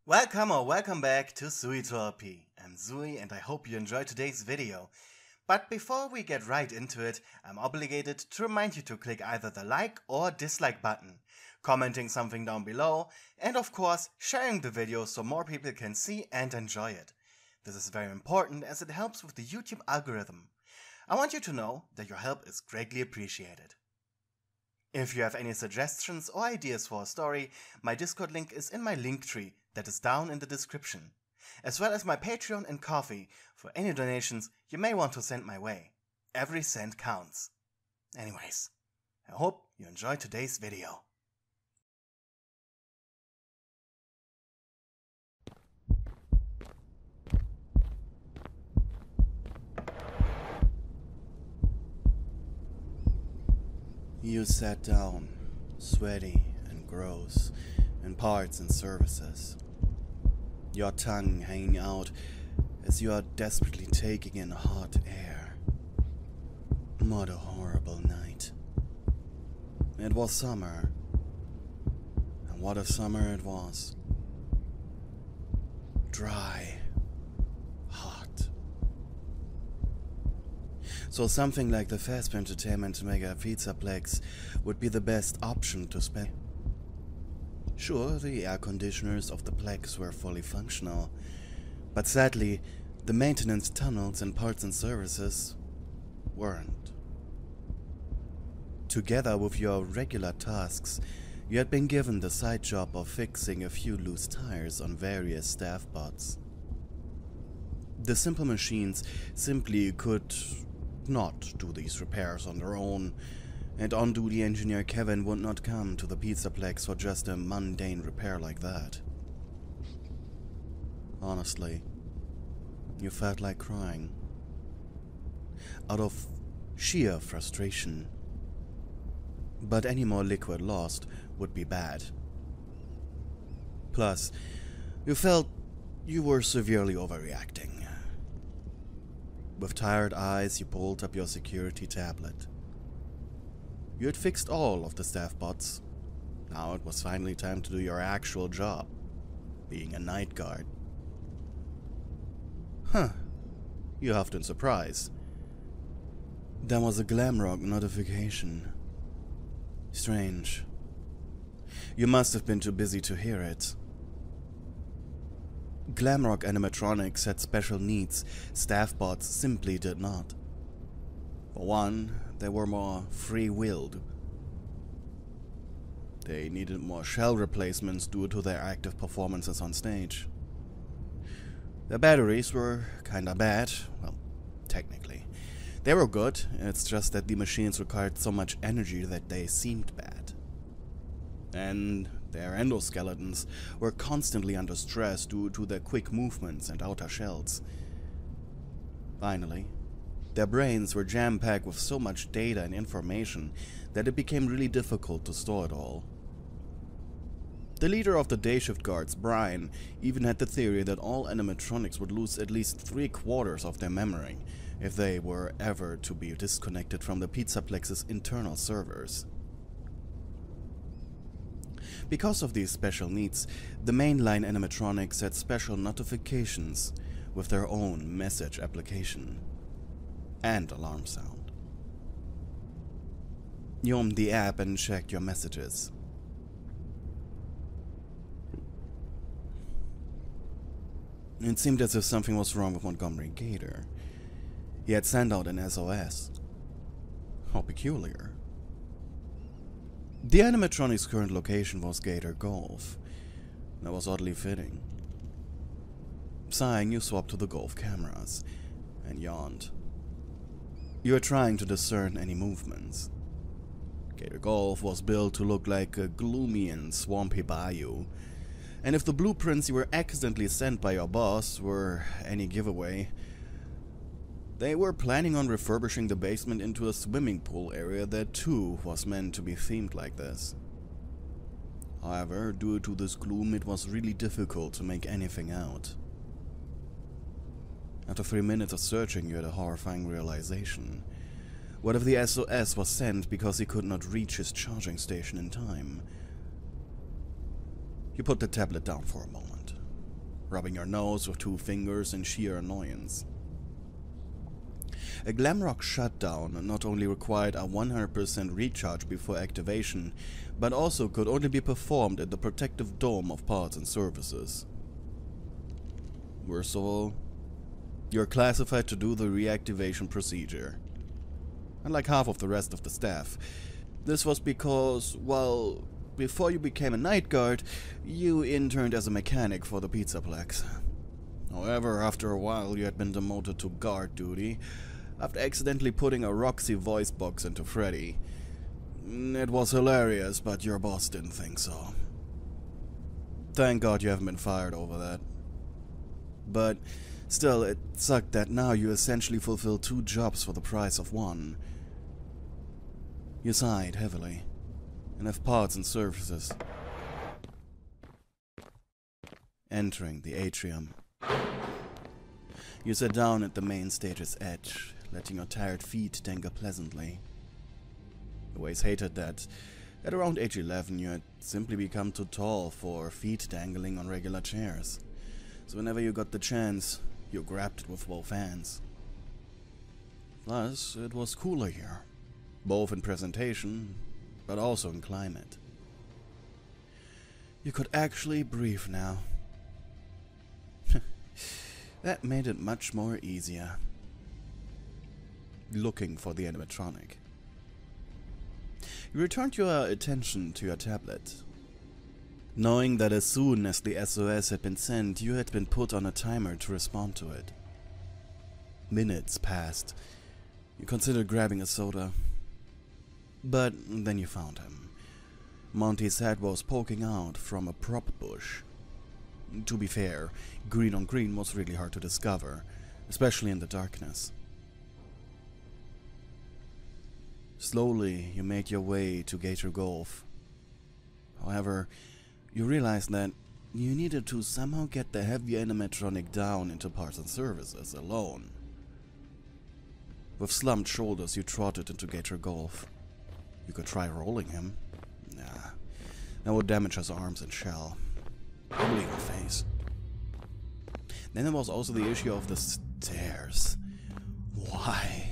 Welcome or welcome back to TOTORIAL. I'm Zui and I hope you enjoyed today's video. But before we get right into it, I'm obligated to remind you to click either the like or dislike button, commenting something down below, and of course sharing the video so more people can see and enjoy it. This is very important as it helps with the YouTube algorithm. I want you to know that your help is greatly appreciated. If you have any suggestions or ideas for a story, my Discord link is in my link tree that is down in the description, as well as my Patreon and Ko-fi for any donations you may want to send my way. Every cent counts. Anyways, I hope you enjoyed today's video. You sat down, sweaty and gross, in parts and services. Your tongue hanging out as you are desperately taking in hot air. What a horrible night. It was summer. And what a summer it was. Dry. Hot. So something like the FNAF Entertainment Mega Pizzaplex would be the best option to spend. Sure, the air conditioners of the Plex were fully functional, but sadly, the maintenance tunnels and parts and services weren't. Together with your regular tasks, you had been given the side job of fixing a few loose tires on various staff bots. The simple machines simply could not do these repairs on their own, and on-duty engineer Kevin would not come to the Pizzaplex for just a mundane repair like that. Honestly, you felt like crying. Out of sheer frustration. But any more liquid lost would be bad. Plus, you felt you were severely overreacting. With tired eyes, you pulled up your security tablet. You had fixed all of the staff bots. Now it was finally time to do your actual job, being a night guard. Huh, you huffed in surprise. There was a Glamrock notification. Strange. You must have been too busy to hear it. Glamrock animatronics had special needs staff bots simply did not. For one, they were more free-willed. They needed more shell replacements due to their active performances on stage. Their batteries were kinda bad, well, technically. They were good, it's just that the machines required so much energy that they seemed bad. And their endoskeletons were constantly under stress due to their quick movements and outer shells. Finally, their brains were jam-packed with so much data and information that it became really difficult to store it all. The leader of the day shift guards, Brian, even had the theory that all animatronics would lose at least 3/4 of their memory if they were ever to be disconnected from the Pizzaplex's internal servers. Because of these special needs, the mainline animatronics had special notifications with their own message application and alarm sound. You opened the app and checked your messages. It seemed as if something was wrong with Montgomery Gator. He had sent out an SOS. How peculiar. The animatronic's current location was Gator Golf. That was oddly fitting. Sighing, you swapped to the Golf cameras and yawned. You were trying to discern any movements. Gator Golf was built to look like a gloomy and swampy bayou, and if the blueprints you were accidentally sent by your boss were any giveaway, they were planning on refurbishing the basement into a swimming pool area that too was meant to be themed like this. However, due to this gloom, it was really difficult to make anything out. After 3 minutes of searching, you had a horrifying realization. What if the SOS was sent because he could not reach his charging station in time? You put the tablet down for a moment. rubbing your nose with 2 fingers in sheer annoyance. A Glamrock shutdown not only required a 100% recharge before activation, but also could only be performed in the protective dome of parts and services. Worst of all, you're classified to do the reactivation procedure. Unlike half of the rest of the staff. This was because, well, before you became a night guard, you interned as a mechanic for the Pizzaplex. However, after a while you had been demoted to guard duty, after accidentally putting a Roxy voice box into Freddy. It was hilarious, but your boss didn't think so. Thank God you haven't been fired over that. But still, it sucked that now you essentially fulfill 2 jobs for the price of 1. You sighed heavily, and have parts and services. Entering the atrium. You sat down at the main stage's edge, letting your tired feet dangle pleasantly. You always hated that. At around age 11 you had simply become too tall for feet dangling on regular chairs. So whenever you got the chance, you grabbed it with both hands. Plus, it was cooler here. Both in presentation, but also in climate. You could actually breathe now. That made it much more easier. Looking for the animatronic. You returned your attention to your tablet. Knowing that as soon as the SOS had been sent, you had been put on a timer to respond to it. Minutes passed. You considered grabbing a soda. But then you found him. Monty's head was poking out from a prop bush. To be fair, green on green was really hard to discover, especially in the darkness. Slowly, you made your way to Gator Gulf. However, you realized that you needed to somehow get the heavy animatronic down into parts and services alone. With slumped shoulders, you trotted into Gator Gulf. You could try rolling him. Nah, that would damage his arms and shell. Probably your face. Then there was also the issue of the stairs. Why?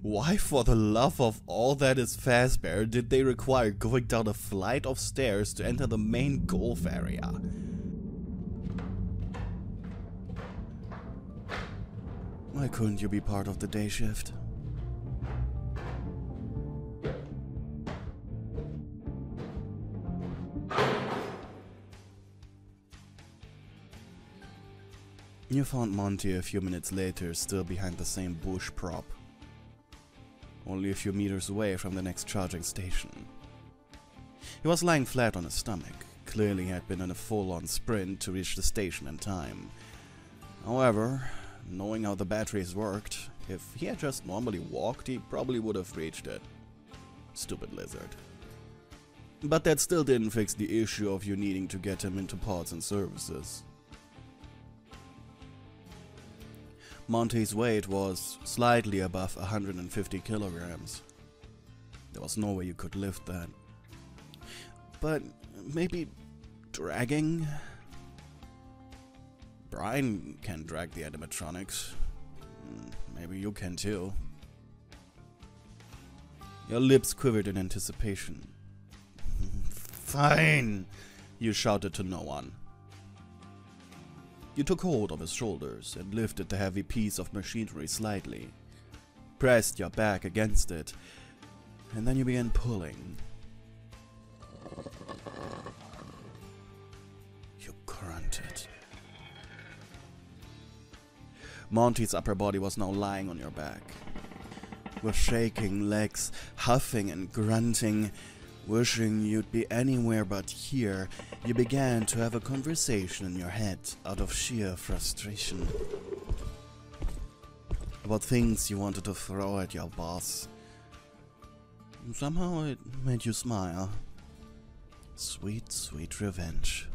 Why for the love of all that is Fazbear did they require going down a flight of stairs to enter the main golf area? Why couldn't you be part of the day shift? You found Monty a few minutes later, still behind the same bush prop. Only a few meters away from the next charging station. He was lying flat on his stomach. Clearly he had been in a full-on sprint to reach the station in time. However, knowing how the batteries worked, if he had just normally walked, he probably would have reached it. Stupid lizard. But that still didn't fix the issue of you needing to get him into parts and services. Monty's weight was slightly above 150 kilograms. There was no way you could lift that. But maybe dragging? Brian can drag the animatronics. Maybe you can too. Your lips quivered in anticipation. Fine, you shouted to no one. You took hold of his shoulders and lifted the heavy piece of machinery slightly, pressed your back against it, and then you began pulling. You grunted. Monty's upper body was now lying on your back. With shaking legs, huffing and grunting, wishing you'd be anywhere but here, you began to have a conversation in your head out of sheer frustration. About things you wanted to throw at your boss. Somehow it made you smile. Sweet, sweet revenge.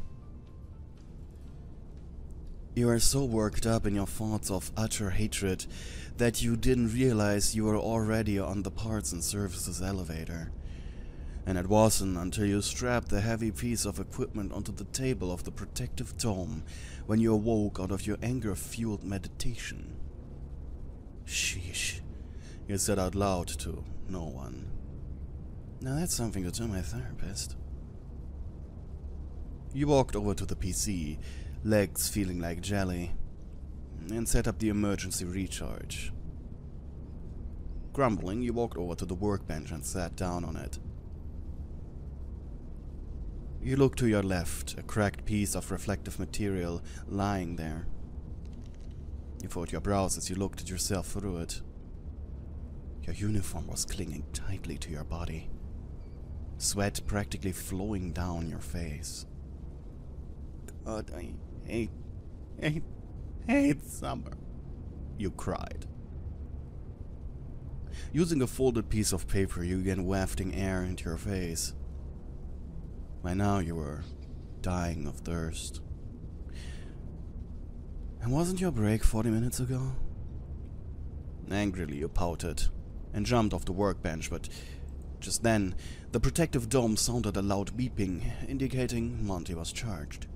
You were so worked up in your thoughts of utter hatred that you didn't realize you were already on the parts and services elevator. and it wasn't until you strapped the heavy piece of equipment onto the table of the protective dome when you awoke out of your anger-fueled meditation. Sheesh, you said out loud to no one. Now that's something to tell my therapist. You walked over to the PC, legs feeling like jelly, and set up the emergency recharge. Grumbling, you walked over to the workbench and sat down on it. You looked to your left, a cracked piece of reflective material lying there. You furrowed your brows as you looked at yourself through it. Your uniform was clinging tightly to your body, sweat practically flowing down your face. God, I hate summer, you cried. Using a folded piece of paper, you began wafting air into your face. By now you were dying of thirst. And wasn't your break 40 minutes ago? Angrily you pouted and jumped off the workbench, but just then the protective dome sounded a loud beeping, indicating Monty was charged.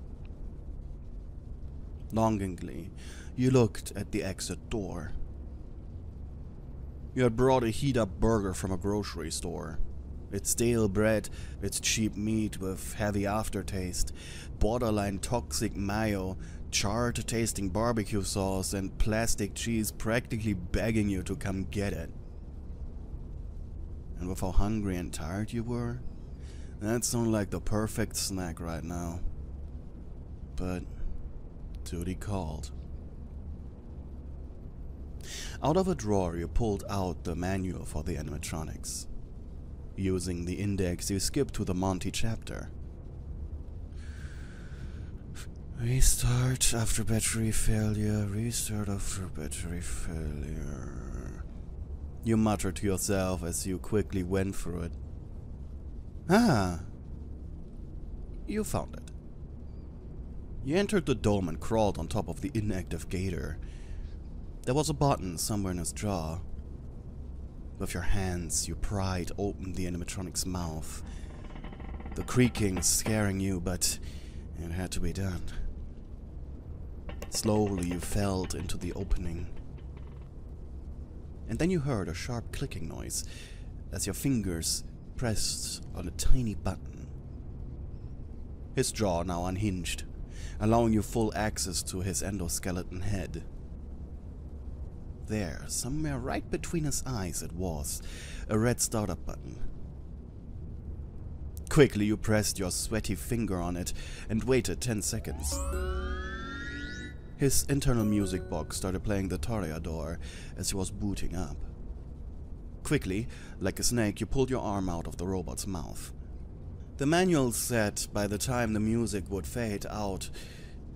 Longingly, you looked at the exit door. You had brought a heat-up burger from a grocery store. Its stale bread, its cheap meat with heavy aftertaste, borderline toxic mayo, charred-tasting barbecue sauce, and plastic cheese practically begging you to come get it. And with how hungry and tired you were, that sounded like the perfect snack right now. But duty called. Out of a drawer you pulled out the manual for the animatronics. Using the index, you skipped to the Monty chapter. Restart after battery failure, restart after battery failure. You muttered to yourself as you quickly went through it. Ah! You found it. You entered the dome and crawled on top of the inactive gator. There was a button somewhere in his jaw. With your hands, you pried open the animatronic's mouth. The creaking scaring you, but it had to be done. Slowly you fell into the opening. And then you heard a sharp clicking noise as your fingers pressed on a tiny button. His jaw now unhinged, allowing you full access to his endoskeleton head. There, somewhere right between his eyes it was, a red startup button. Quickly you pressed your sweaty finger on it and waited 10 seconds. His internal music box started playing the Toreador as he was booting up. Quickly, like a snake, you pulled your arm out of the robot's mouth. The manual said by the time the music would fade out,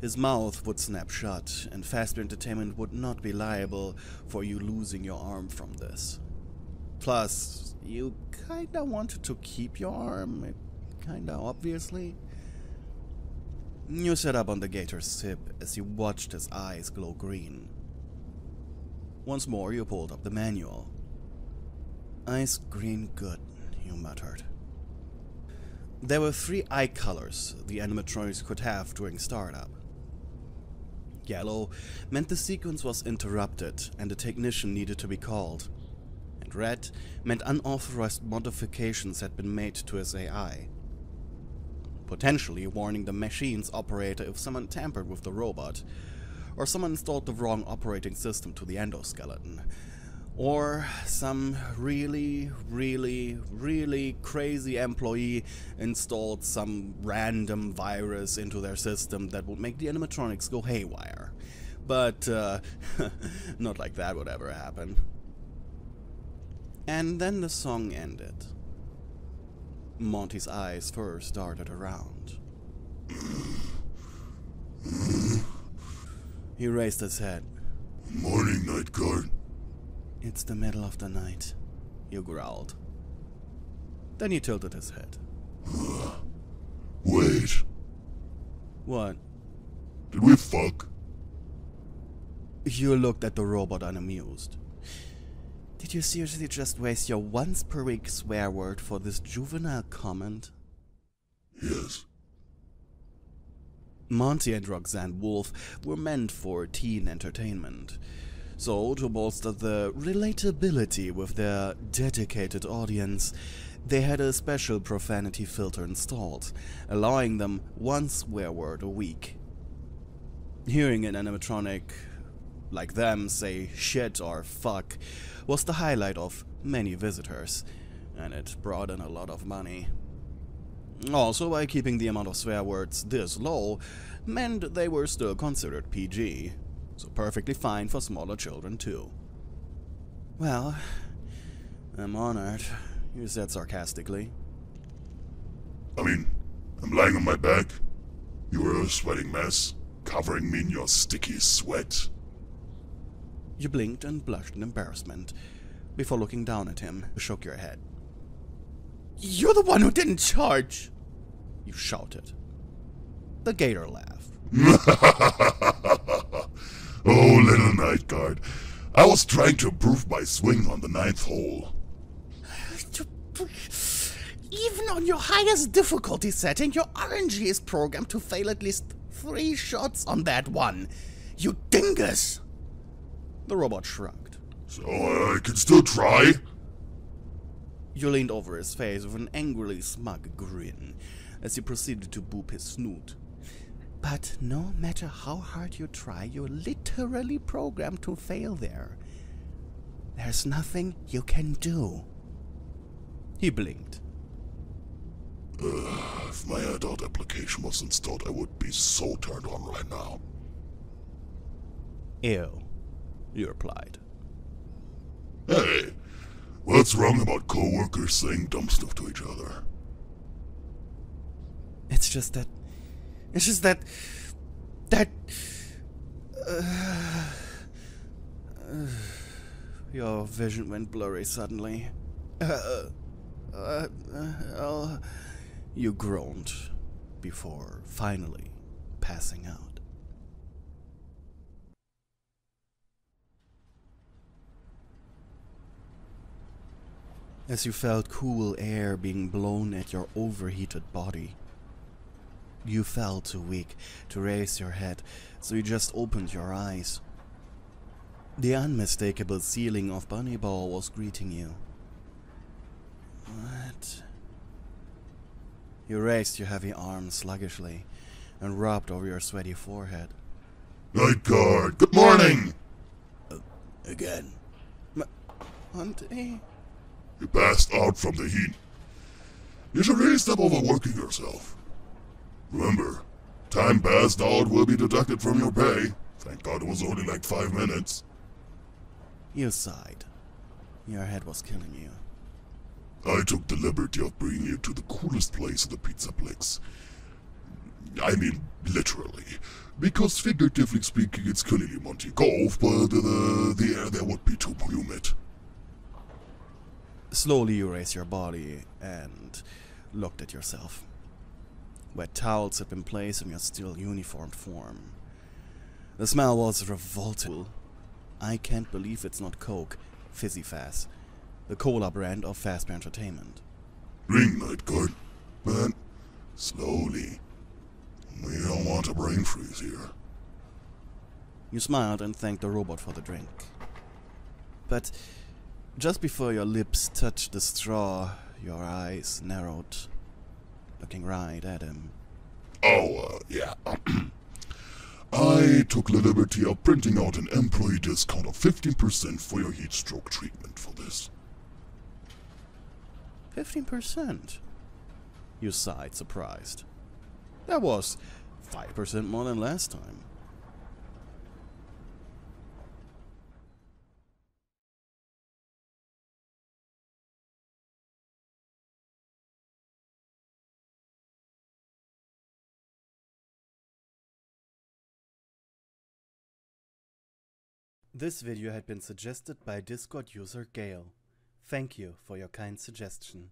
his mouth would snap shut, and Fazbear Entertainment would not be liable for you losing your arm from this. Plus, you kinda wanted to keep your arm, kinda obviously. You sat up on the gator's hip as you watched his eyes glow green. Once more you pulled up the manual. Eyes green good, you muttered. There were 3 eye colors the animatronics could have during startup. Yellow meant the sequence was interrupted and a technician needed to be called. And red meant unauthorized modifications had been made to his AI. Potentially warning the machine's operator if someone tampered with the robot, or someone installed the wrong operating system to the endoskeleton, or some really crazy employee installed some random virus into their system that would make the animatronics go haywire. But, not like that would ever happen. And then the song ended. Monty's eyes first darted around. He raised his head. Morning, night guard. It's the middle of the night, you growled. Then he tilted his head. Wait. What? Did we fuck? You looked at the robot unamused. Did you seriously just waste your once per week swear word for this juvenile comment? Yes. Monty and Roxanne Wolf were meant for teen entertainment. So, to bolster the relatability with their dedicated audience, they had a special profanity filter installed, allowing them one swear word a week. Hearing an animatronic like them say shit or fuck was the highlight of many visitors, and it brought in a lot of money. Also, by keeping the amount of swear words this low, meant they were still considered PG, so perfectly fine for smaller children too. Well, I'm honored, you said sarcastically. I mean, I'm lying on my back. You were a sweating mess, covering me in your sticky sweat. You blinked and blushed in embarrassment. Before looking down at him, you shook your head. You're the one who didn't charge! You shouted. The gator laughed. Oh, little night guard. I was trying to improve my swing on the 9th hole. Even on your highest difficulty setting, your RNG is programmed to fail at least 3 shots on that one. You dingus! The robot shrugged. So I can still try? You leaned over his face with an angrily smug grin as you proceeded to boop his snoot. But no matter how hard you try, you're literally programmed to fail there. There's nothing you can do. He blinked. If my adult application was installed, I would be so turned on right now. Ew, you replied. Hey, what's wrong about coworkers saying dumb stuff to each other? It's just that... Your vision went blurry suddenly. You groaned before finally passing out. As you felt cool air being blown at your overheated body, you felt too weak to raise your head, so you just opened your eyes. The unmistakable ceiling of Bunny Ball was greeting you. What? You raised your heavy arms sluggishly and rubbed over your sweaty forehead. Night guard, good morning! Again. Monty? You passed out from the heat. You should really stop overworking yourself. Remember, time passed out will be deducted from your pay. Thank God it was only like 5 minutes. You sighed. Your head was killing you. I took the liberty of bringing you to the coolest place in the Pizzaplex. I mean, literally. Because figuratively speaking, it's clearly Monty Golf, but the air there would be too humid. Slowly you raised your body and looked at yourself. Wet towels had been placed on your still uniformed form. The smell was revolting. I can't believe it's not Coke, Fizzy Fast, the cola brand of Fazbear Entertainment. Drink, Night Guard. But slowly. We don't want a brain freeze here. You smiled and thanked the robot for the drink. But just before your lips touched the straw, your eyes narrowed, looking right at him. Oh, yeah. I took the liberty of printing out an employee discount of 15% for your heat stroke treatment for this. 15%? You sighed, surprised. That was 5% more than last time. This video had been suggested by Discord user Gale. Thank you for your kind suggestion.